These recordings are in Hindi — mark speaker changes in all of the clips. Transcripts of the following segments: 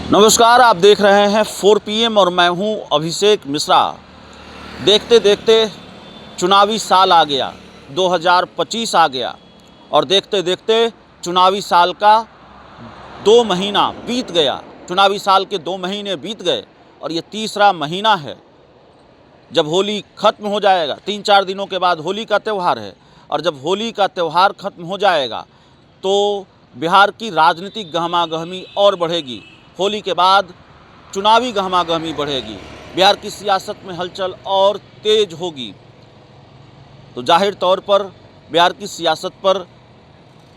Speaker 1: नमस्कार, आप देख रहे हैं 4 PM और मैं हूं अभिषेक मिश्रा। देखते देखते चुनावी साल आ गया, 2025 आ गया और देखते देखते चुनावी साल का 2 महीना बीत गया। चुनावी साल के 2 महीने बीत गए और ये तीसरा महीना है जब होली ख़त्म हो जाएगा। 3-4 दिनों के बाद होली का त्यौहार है और जब होली का त्यौहार ख़त्म हो जाएगा तो बिहार की राजनीतिक गहमागहमी और बढ़ेगी। होली के बाद चुनावी गहमागहमी बढ़ेगी, बिहार की सियासत में हलचल और तेज होगी। तो जाहिर तौर पर बिहार की सियासत पर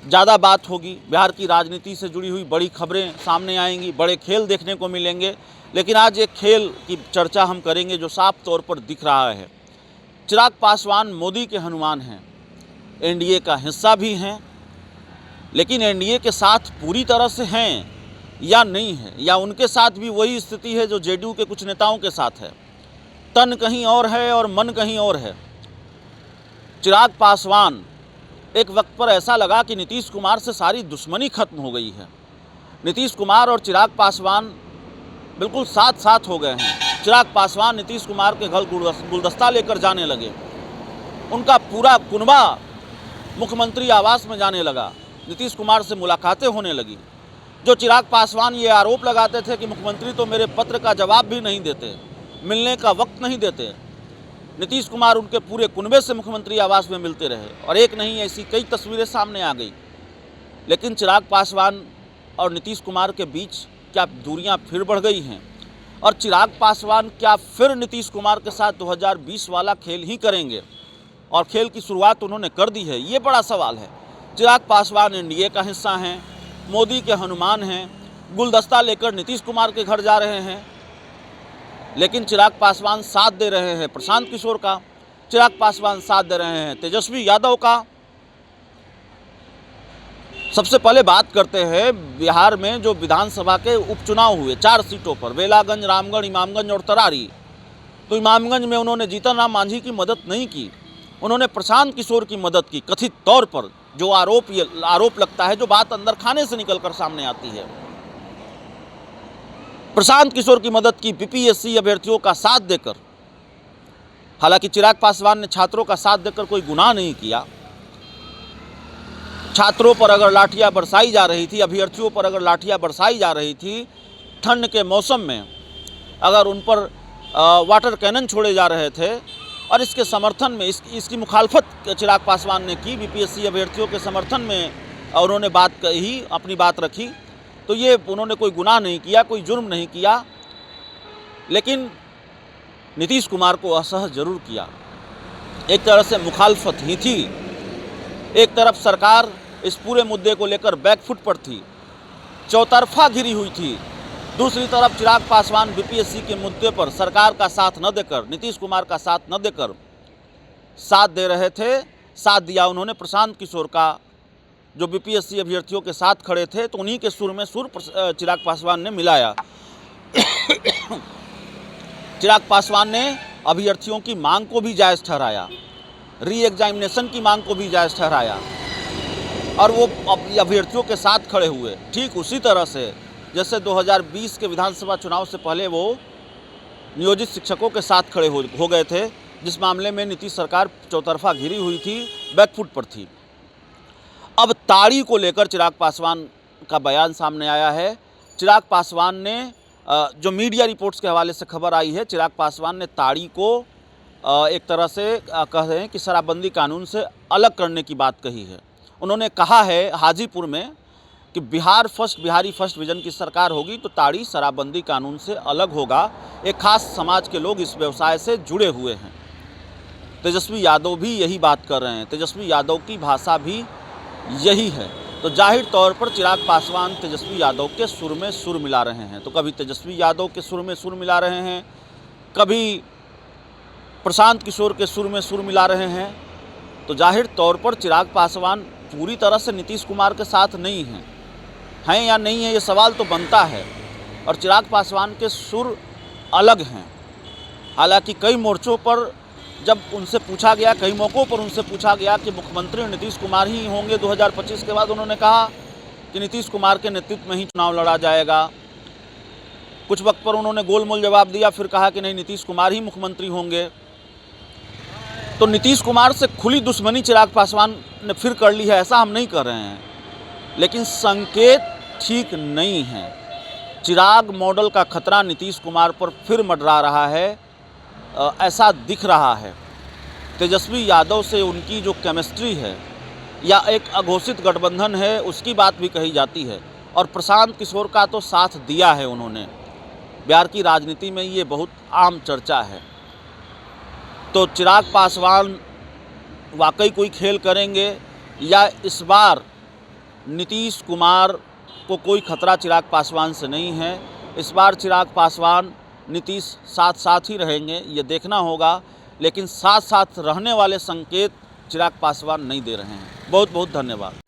Speaker 1: ज़्यादा बात होगी, बिहार की राजनीति से जुड़ी हुई बड़ी खबरें सामने आएंगी, बड़े खेल देखने को मिलेंगे। लेकिन आज एक खेल की चर्चा हम करेंगे जो साफ तौर पर दिख रहा है। चिराग पासवान मोदी के हनुमान हैं, एनडीए का हिस्सा भी हैं, लेकिन एनडीए के साथ पूरी तरह से हैं या नहीं है, या उनके साथ भी वही स्थिति है जो जेडीयू के कुछ नेताओं के साथ है। तन कहीं और है और मन कहीं और है। चिराग पासवान, एक वक्त पर ऐसा लगा कि नीतीश कुमार से सारी दुश्मनी खत्म हो गई है। नीतीश कुमार और चिराग पासवान बिल्कुल साथ साथ हो गए हैं। चिराग पासवान नीतीश कुमार के घर गुलदस्ता लेकर जाने लगे, उनका पूरा कुनबा मुख्यमंत्री आवास में जाने लगा, नीतीश कुमार से मुलाकातें होने लगी। जो चिराग पासवान ये आरोप लगाते थे कि मुख्यमंत्री तो मेरे पत्र का जवाब भी नहीं देते, मिलने का वक्त नहीं देते, नीतीश कुमार उनके पूरे कुनबे से मुख्यमंत्री आवास में मिलते रहे और एक नहीं ऐसी कई तस्वीरें सामने आ गई। लेकिन चिराग पासवान और नीतीश कुमार के बीच क्या दूरियां फिर बढ़ गई हैं और चिराग पासवान क्या फिर नीतीश कुमार के साथ 2020 वाला खेल ही करेंगे? और खेल की शुरुआत उन्होंने कर दी है, ये बड़ा सवाल है। चिराग पासवान एनडीए का हिस्सा हैं, मोदी के हनुमान हैं, गुलदस्ता लेकर नीतीश कुमार के घर जा रहे हैं, लेकिन चिराग पासवान साथ दे रहे हैं प्रशांत किशोर का, चिराग पासवान साथ दे रहे हैं तेजस्वी यादव का। सबसे पहले बात करते हैं बिहार में जो विधानसभा के उपचुनाव हुए 4 सीटों पर, बेलागंज, रामगढ़, इमामगंज और तरारी। तो इमामगंज में उन्होंने जीतन राम मांझी की मदद नहीं की, उन्होंने प्रशांत किशोर की मदद की। कथित तौर पर जो आरोप लगता है, जो बात अंदर खाने से निकलकर सामने आती है, प्रशांत किशोर की मदद की बीपीएससी अभ्यर्थियों का साथ देकर। हालांकि चिराग पासवान ने छात्रों का साथ देकर कोई गुनाह नहीं किया। छात्रों पर अगर लाठियां बरसाई जा रही थी, अभ्यर्थियों पर अगर लाठियां बरसाई जा रही थी, ठंड के मौसम में अगर उन पर वाटर कैनन छोड़े जा रहे थे और इसके समर्थन में इसकी मुखालफत चिराग पासवान ने की, बीपीएससी अभ्यर्थियों के समर्थन में उन्होंने बात कही, अपनी बात रखी, तो ये उन्होंने कोई गुनाह नहीं किया, कोई जुर्म नहीं किया। लेकिन नीतीश कुमार को असहज जरूर किया। एक तरह से मुखालफत ही थी, एक तरफ सरकार इस पूरे मुद्दे को लेकर बैकफुट पर थी, चौतरफा घिरी हुई थी। दूसरी तरफ चिराग पासवान बीपीएससी के मुद्दे पर सरकार का साथ न देकर, नीतीश कुमार का साथ न देकर साथ दे रहे थे। साथ दिया उन्होंने प्रशांत किशोर का, जो बीपीएससी अभ्यर्थियों के साथ खड़े थे, तो उन्हीं के सुर में सुर चिराग पासवान ने मिलाया। चिराग पासवान ने अभ्यर्थियों की मांग को भी जायज़ ठहराया, री एग्जामिनेशन की मांग को भी जायज़ ठहराया और वो अभ्यर्थियों के साथ खड़े हुए। ठीक उसी तरह से जैसे 2020 के विधानसभा चुनाव से पहले वो नियोजित शिक्षकों के साथ खड़े हो गए थे, जिस मामले में नीतीश सरकार चौतरफा घिरी हुई थी, बैकफुट पर थी। अब ताड़ी को लेकर चिराग पासवान का बयान सामने आया है। चिराग पासवान ने, जो मीडिया रिपोर्ट्स के हवाले से खबर आई है, चिराग पासवान ने ताड़ी को एक तरह से कह रहे हैं कि शराबबंदी कानून से अलग करने की बात कही है। उन्होंने कहा है हाजीपुर में कि बिहारी फर्स्ट विजन की सरकार होगी तो ताड़ी शराबबंदी कानून से अलग होगा। एक खास समाज के लोग इस व्यवसाय से जुड़े हुए हैं। तेजस्वी यादव भी यही बात कर रहे हैं, तेजस्वी यादव की भाषा भी यही है। तो जाहिर तौर पर चिराग पासवान तेजस्वी यादव के सुर में सुर मिला रहे हैं। तो कभी तेजस्वी यादव के सुर में सुर मिला रहे हैं, कभी प्रशांत किशोर के सुर में सुर मिला रहे हैं। तो जाहिर तौर पर चिराग पासवान पूरी तरह से नीतीश कुमार के साथ नहीं हैं या नहीं है, ये सवाल तो बनता है। और चिराग पासवान के सुर अलग हैं। हालांकि कई मोर्चों पर जब उनसे पूछा गया, कई मौक़ों पर उनसे पूछा गया कि मुख्यमंत्री नीतीश कुमार ही होंगे 2025 के बाद, उन्होंने कहा कि नीतीश कुमार के नेतृत्व में ही चुनाव लड़ा जाएगा। कुछ वक्त पर उन्होंने गोलमोल जवाब दिया, फिर कहा कि नहीं नीतीश कुमार ही मुख्यमंत्री होंगे। तो नीतीश कुमार से खुली दुश्मनी चिराग पासवान ने फिर कर ली है, ऐसा हम नहीं कर रहे हैं, लेकिन संकेत ठीक नहीं है। चिराग मॉडल का खतरा नीतीश कुमार पर फिर मंडरा रहा है, ऐसा दिख रहा है। तेजस्वी यादव से उनकी जो केमिस्ट्री है या एक अघोषित गठबंधन है, उसकी बात भी कही जाती है, और प्रशांत किशोर का तो साथ दिया है उन्होंने। बिहार की राजनीति में ये बहुत आम चर्चा है। तो चिराग पासवान वाकई कोई खेल करेंगे या इस बार नीतीश कुमार को कोई खतरा चिराग पासवान से नहीं है? इस बार चिराग पासवान नीतीश साथ साथ ही रहेंगे, ये देखना होगा। लेकिन साथ साथ रहने वाले संकेत चिराग पासवान नहीं दे रहे हैं। बहुत बहुत धन्यवाद।